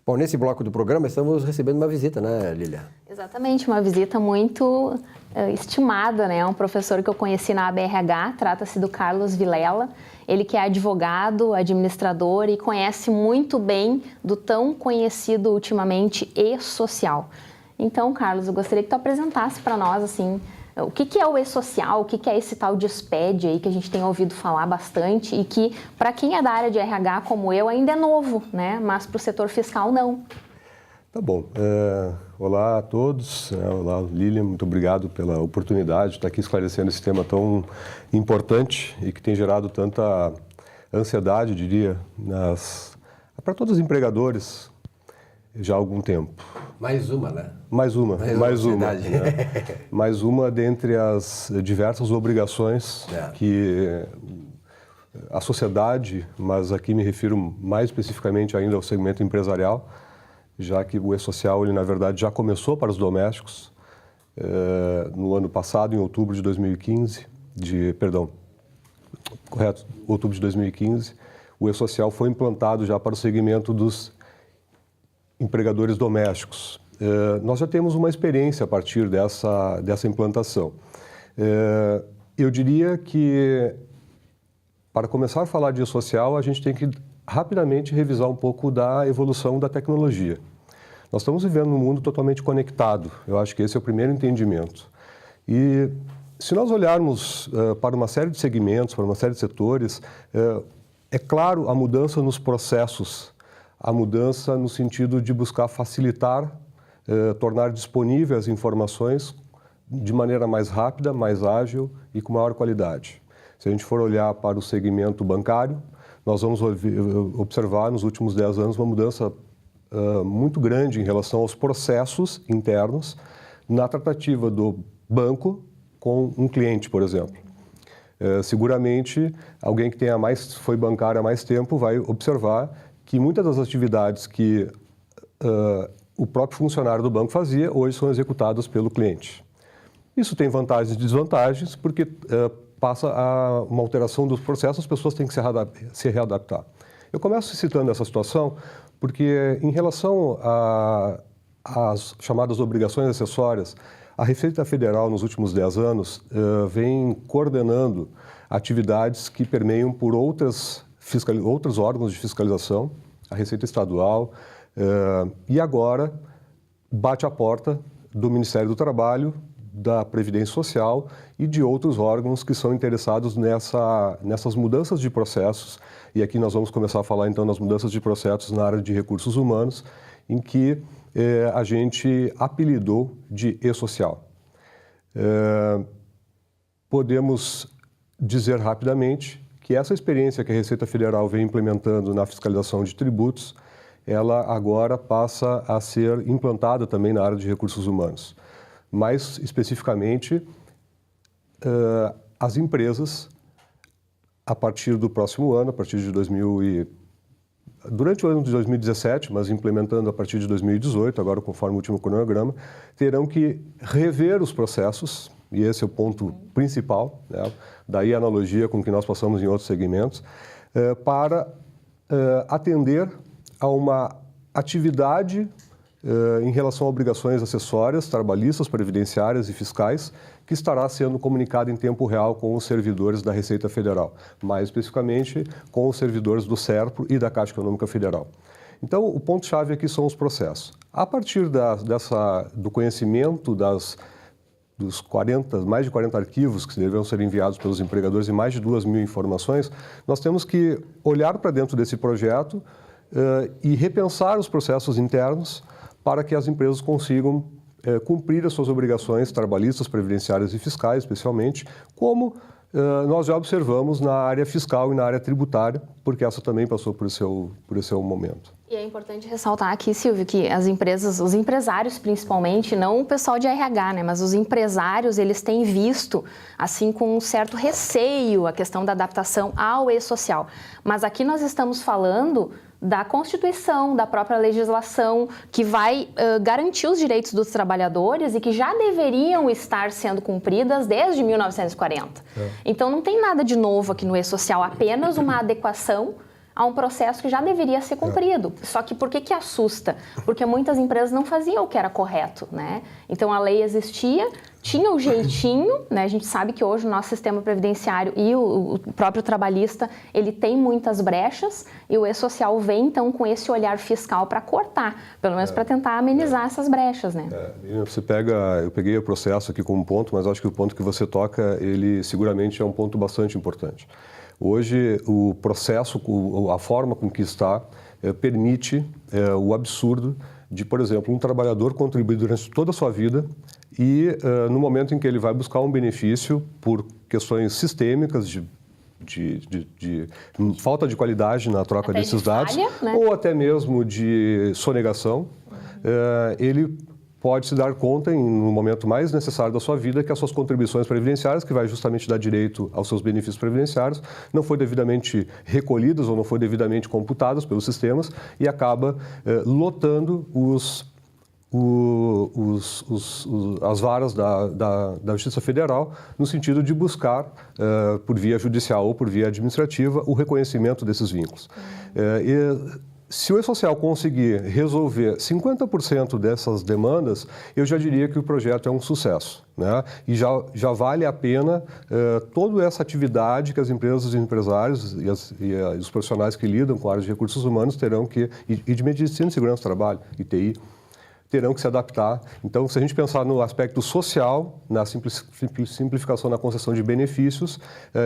Bom, nesse bloco do programa estamos recebendo uma visita, né, Lília? Exatamente, uma visita muito estimada, né? Um professor que eu conheci na ABRH, trata-se do Carlos Vilela. Ele que é advogado, administrador e conhece muito bem do tão conhecido ultimamente e-social. Então, Carlos, eu gostaria que tu apresentasse para nós, assim, o que é o e-social, o que é esse tal de SPED aí que a gente tem ouvido falar bastante e que, para quem é da área de RH como eu, ainda é novo, né? Mas para o setor fiscal, não. Tá bom. Olá a todos. Olá, Lilian. Muito obrigado pela oportunidade de estar aqui esclarecendo esse tema tão importante e que tem gerado tanta ansiedade, diria, para todos os empregadores já há algum tempo. Mais uma, né? Mais uma. Né? Mais uma dentre as diversas obrigações que a sociedade, mas aqui me refiro mais especificamente ainda ao segmento empresarial, já que o e-social, ele na verdade já começou para os domésticos no ano passado, em outubro de 2015, outubro de 2015, o e-social foi implantado já para o segmento dos empregadores domésticos. Nós já temos uma experiência a partir dessa implantação. Eu diria que, para começar a falar de e-social, a gente tem que rapidamente revisar um pouco da evolução da tecnologia. Nós estamos vivendo num mundo totalmente conectado. Eu acho que esse é o primeiro entendimento. E se nós olharmos para uma série de segmentos, para uma série de setores, é claro a mudança nos processos, a mudança no sentido de buscar facilitar, tornar disponíveis as informações de maneira mais rápida, mais ágil e com maior qualidade. Se a gente for olhar para o segmento bancário, nós vamos observar nos últimos 10 anos uma mudança muito grande em relação aos processos internos na tratativa do banco com um cliente, por exemplo. Seguramente, alguém que foi bancário há mais tempo vai observar que muitas das atividades que o próprio funcionário do banco fazia, hoje são executadas pelo cliente. Isso tem vantagens e desvantagens, porque passa a uma alteração dos processos, as pessoas têm que se readaptar. Eu começo citando essa situação porque, em relação às chamadas obrigações acessórias, a Receita Federal, nos últimos 10 anos, vem coordenando atividades que permeiam por outros órgãos de fiscalização, a Receita Estadual, e agora bate a porta do Ministério do Trabalho, da Previdência Social e de outros órgãos que são interessados nessas mudanças de processos. E aqui nós vamos começar a falar então das mudanças de processos na área de recursos humanos, em que a gente apelidou de e-social. Podemos dizer rapidamente que essa experiência que a Receita Federal vem implementando na fiscalização de tributos, ela agora passa a ser implantada também na área de recursos humanos. Mais especificamente, as empresas, a partir do próximo ano, a partir de durante o ano de 2017, mas implementando a partir de 2018, agora conforme o último cronograma, terão que rever os processos, e esse é o ponto principal, né? Daí a analogia com o que nós passamos em outros segmentos, para atender a uma atividade em relação a obrigações acessórias, trabalhistas, previdenciárias e fiscais, que estará sendo comunicado em tempo real com os servidores da Receita Federal, mais especificamente com os servidores do SERPRO e da Caixa Econômica Federal. Então, o ponto-chave aqui são os processos. A partir do conhecimento dos mais de 40 arquivos que deverão ser enviados pelos empregadores e mais de 2.000 informações, nós temos que olhar para dentro desse projeto e repensar os processos internos para que as empresas consigam cumprir as suas obrigações trabalhistas, previdenciárias e fiscais, especialmente, como nós já observamos na área fiscal e na área tributária, porque essa também passou por esse momento. E é importante ressaltar aqui, Silvio, que as empresas, os empresários principalmente, não o pessoal de RH, né, mas os empresários, eles têm visto, assim, com um certo receio a questão da adaptação ao e-social. Mas aqui nós estamos falando da Constituição, da própria legislação, que vai garantir os direitos dos trabalhadores e que já deveriam estar sendo cumpridas desde 1940. Então, não tem nada de novo aqui no e-social, apenas uma adequação a um processo que já deveria ser cumprido. Só que por que assusta? Porque muitas empresas não faziam o que era correto, né? Então a lei existia, tinha o jeitinho, né? A gente sabe que hoje o nosso sistema previdenciário e o próprio trabalhista, ele tem muitas brechas e o E-Social vem então com esse olhar fiscal para cortar, pelo menos para tentar amenizar essas brechas, né? Eu peguei o processo aqui como ponto, mas acho que o ponto que você toca, ele seguramente é um ponto bastante importante. Hoje, o processo, a forma com que está, permite o absurdo de, por exemplo, um trabalhador contribuir durante toda a sua vida e, no momento em que ele vai buscar um benefício por questões sistêmicas de falta de qualidade na troca até desses de falha, dados, né? ou até mesmo de sonegação, ele pode se dar conta, no momento mais necessário da sua vida, que as suas contribuições previdenciárias, que vai justamente dar direito aos seus benefícios previdenciários, não foi devidamente recolhidas ou não foi devidamente computadas pelos sistemas e acaba lotando as varas da Justiça Federal no sentido de buscar, por via judicial ou por via administrativa, o reconhecimento desses vínculos. Se o E-Social conseguir resolver 50% dessas demandas, eu já diria que o projeto é um sucesso, né? E já vale a pena toda essa atividade que as empresas e empresários e os profissionais que lidam com áreas de recursos humanos terão que, e de medicina e segurança do trabalho, ITI, terão que se adaptar. Então, se a gente pensar no aspecto social, na simplificação na concessão de benefícios,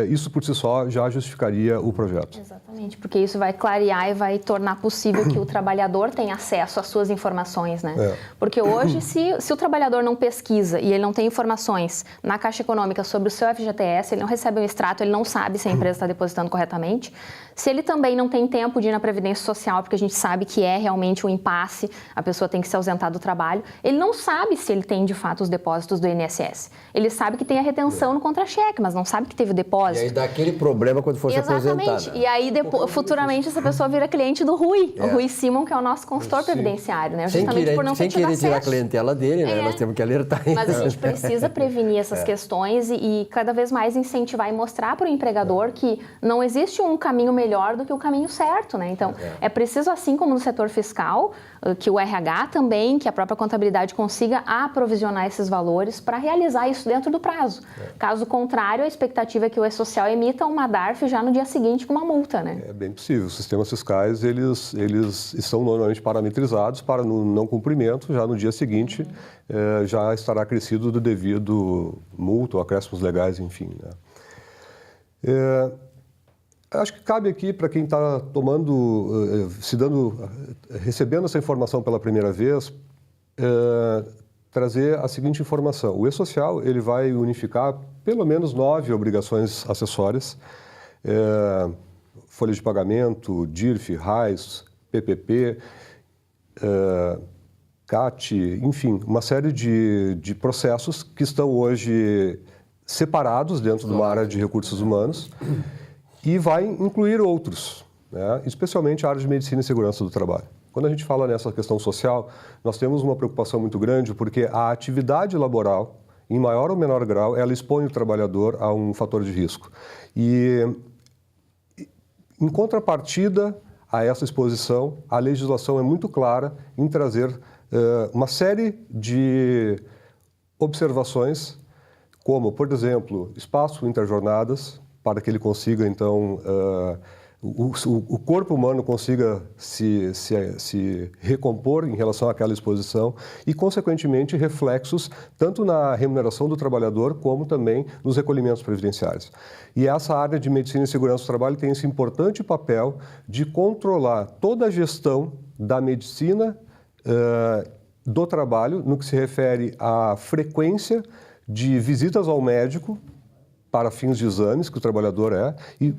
isso por si só já justificaria o projeto. Exatamente, porque isso vai clarear e vai tornar possível que o trabalhador tenha acesso às suas informações, né? Porque hoje, se o trabalhador não pesquisa e ele não tem informações na Caixa Econômica sobre o seu FGTS, ele não recebe um extrato, ele não sabe se a empresa está depositando corretamente. Se ele também não tem tempo de ir na Previdência Social, porque a gente sabe que é realmente um impasse, a pessoa tem que se ausentar do trabalho, ele não sabe se ele tem de fato os depósitos do INSS. Ele sabe que tem a retenção no contra-cheque, mas não sabe que teve o depósito. E aí dá aquele problema quando for se aposentar. Exatamente. E aí futuramente essa pessoa vira cliente do Rui, o Rui Simon, que é o nosso consultor previdenciário, né? Justamente por não ter tido acesso. Sem querer tirar a clientela dele, né? Nós temos que alertar. Mas a gente precisa prevenir essas questões e cada vez mais incentivar e mostrar para o empregador que não existe um caminho melhor do que o caminho certo, né? Então, é preciso, assim como no setor fiscal, que o RH também, que a própria contabilidade consiga aprovisionar esses valores para realizar isso dentro do prazo. Caso contrário, a expectativa é que o E-Social emita uma DARF já no dia seguinte com uma multa, né? É bem possível. Os sistemas fiscais, eles são normalmente parametrizados para no não cumprimento, já no dia seguinte já estará acrescido do devido multa ou acréscimos legais, enfim, né? Acho que cabe aqui para quem está recebendo essa informação pela primeira vez, trazer a seguinte informação. O E-Social ele vai unificar pelo menos 9 obrigações acessórias, folha de pagamento, DIRF, RAIS, PPP, CAT, enfim, uma série de processos que estão hoje separados dentro de uma área de recursos humanos e vai incluir outros, né? Especialmente a área de medicina e segurança do trabalho. Quando a gente fala nessa questão social, nós temos uma preocupação muito grande porque a atividade laboral, em maior ou menor grau, ela expõe o trabalhador a um fator de risco. E, em contrapartida a essa exposição, a legislação é muito clara em trazer uma série de observações, como, por exemplo, espaço interjornadas, para que ele consiga, então, o corpo humano consiga se recompor em relação àquela exposição e, consequentemente, reflexos tanto na remuneração do trabalhador como também nos recolhimentos previdenciários. E essa área de medicina e segurança do trabalho tem esse importante papel de controlar toda a gestão da medicina do trabalho no que se refere à frequência de visitas ao médico para fins de exames que o trabalhador e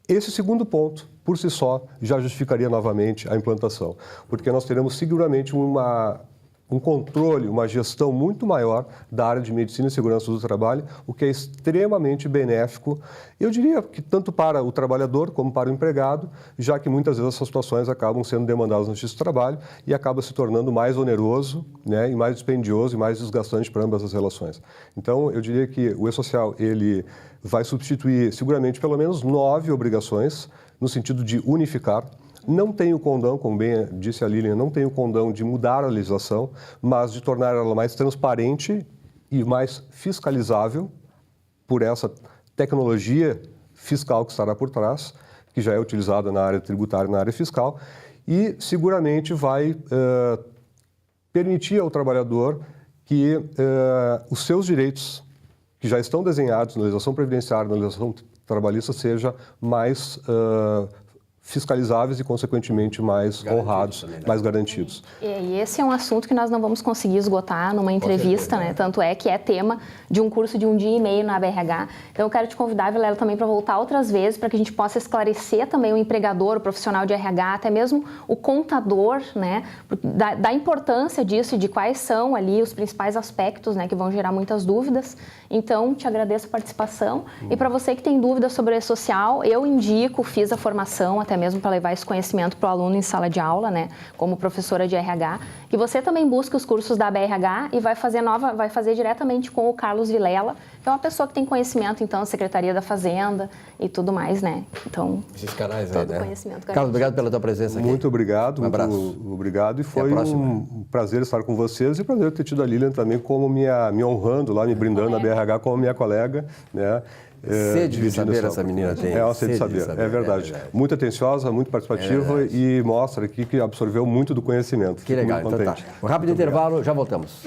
esse segundo ponto, por si só, já justificaria novamente a implantação, porque nós teremos seguramente um controle, uma gestão muito maior da área de medicina e segurança do trabalho, o que é extremamente benéfico, eu diria que tanto para o trabalhador como para o empregado, já que muitas vezes essas situações acabam sendo demandadas no justiça do trabalho e acaba se tornando mais oneroso, né, e mais dispendioso e mais desgastante para ambas as relações. Então, eu diria que o E-Social ele vai substituir seguramente pelo menos 9 obrigações no sentido de unificar. Não tem o condão, como bem disse a Lilian, não tem o condão de mudar a legislação, mas de tornar ela mais transparente e mais fiscalizável por essa tecnologia fiscal que estará por trás, que já é utilizada na área tributária e na área fiscal, e seguramente vai permitir ao trabalhador que os seus direitos, que já estão desenhados na legislação previdenciária, na legislação trabalhista, sejam mais fiscalizáveis e, consequentemente, mais honrados, também, né? Mais garantidos. E esse é um assunto que nós não vamos conseguir esgotar numa entrevista, né? Tanto é que é tema de um curso de 1 dia e meio na BRH. Então, eu quero te convidar, Vilela, também para voltar outras vezes, para que a gente possa esclarecer também o empregador, o profissional de RH, até mesmo o contador, né? Da importância disso e de quais são ali os principais aspectos, né? Que vão gerar muitas dúvidas. Então, te agradeço a participação. E para você que tem dúvidas sobre o e-social, eu indico, fiz a formação, até mesmo para levar esse conhecimento para o aluno em sala de aula, né, como professora de RH, que você também busque os cursos da BRH e vai fazer diretamente com o Carlos Vilela, que é uma pessoa que tem conhecimento, então, da Secretaria da Fazenda e tudo mais, né? Então, esses canais todo aí, né? Conhecimento. Carlos, obrigado pela tua presença aqui. Muito obrigado. Um abraço. Muito obrigado. E foi um prazer estar com vocês e prazer ter tido a Lilian também como me honrando lá, me brindando na BRH como minha colega, né? Sede de saber essa menina tem. É uma sede de saber, é verdade. Muito atenciosa, muito participativa e mostra aqui que absorveu muito do conhecimento. Que legal, então tá. Um rápido intervalo, já voltamos.